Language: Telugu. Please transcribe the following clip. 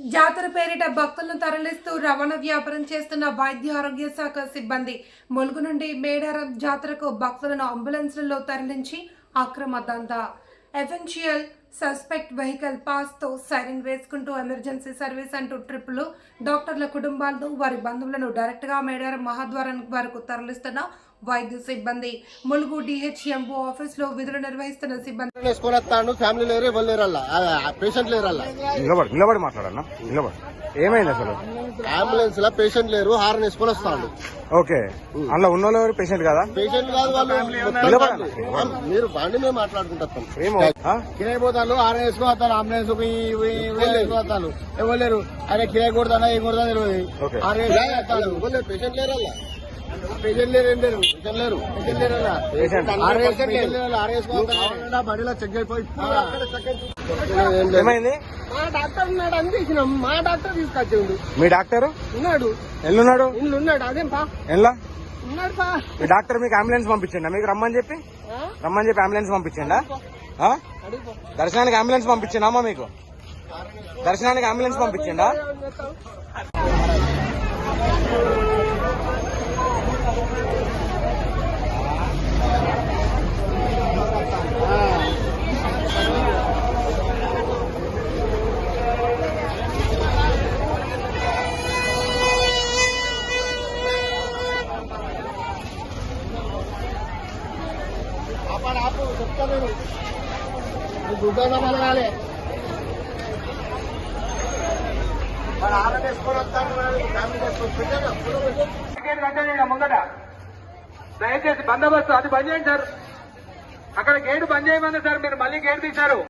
జాతర పేరిట భక్తులను తరలిస్తూ రవాణా వ్యాపారం చేస్తున్న వైద్య ఆరోగ్య శాఖ సిబ్బంది ములుగు నుండి మేడారం జాతరకు భక్తులను అంబులెన్స్లలో తరలించి అక్రమ దందా. ఎసెన్షియల్ సస్పెక్ట్ వెహికల్ పాస్ తో సైరన్ వేసుకుంటూ ఎమర్జెన్సీ సర్వీస్ అంటూ ట్రిప్పులు డాక్టర్ల కుటుంబాలను వారి బంధువులను డైరెక్ట్ గా మేడారం మహాద్వారం వరకు తరలిస్తున్న వైద్య సిబ్బంది. ములుగు డిహెచ్ఎంఓ ఆఫీస్ లో విధులు నిర్వహిస్తున్న సిబ్బంది ఏమైంది అసలు? అంబులెన్స్ లో పేషెంట్ లేరు, హార్న్ వేసుకొని వస్తాడు. ఓకే, అందులో ఉన్న వాళ్ళు పేషెంట్ కదా? పేషెంట్ కాదు వాళ్ళు. మీరు బండి మేము మాట్లాడుకుంటాం. కిరాయి పోతాను, హార్న్ వేసుకొని వస్తాను. అంబులెన్స్ వస్తాను, ఇవ్వలేరు. అదే కిరాయి కొడతానా ఏం కొడతా తెలియదు. హార్న్ వేసుకొని వస్తాడు. పేషెంట్ లేరు అలా. పేషెంట్ లేరు, ఏం లేరు. పేషెంట్ లేరు, పేషెంట్ లేరు అలా. బండిలో చెక్ అయిపోయి ఏమైంది? మా డాక్టర్ ఉన్నాడు అని తీసినాం. మా డాక్టర్ తీసుకొచ్చిండు. మీ డాక్టర్ ఉన్నాడు, ఎల్లున్నాడు, ఇల్లు ఉన్నాడు. అదేం పా ఎలా ఉన్నాడు పా. మీ డాక్టర్ మీకు అంబులెన్స్ పంపించండా? మీకు రమ్మని చెప్పి అంబులెన్స్ పంపించండా? దర్శనానికి అంబులెన్స్ పంపించిండా అమ్మా? మీకు దర్శనానికి అంబులెన్స్ పంపించిండా? ఆపు చెప్తా నేను దుకాణం రాలే. ముంగట దయచేసి బందోబస్తు అది బంద్ చేయండి సార్. అక్కడ గేటు బంద్ చేయమన్నా సార్, మీరు మళ్ళీ గేటు తీశారు.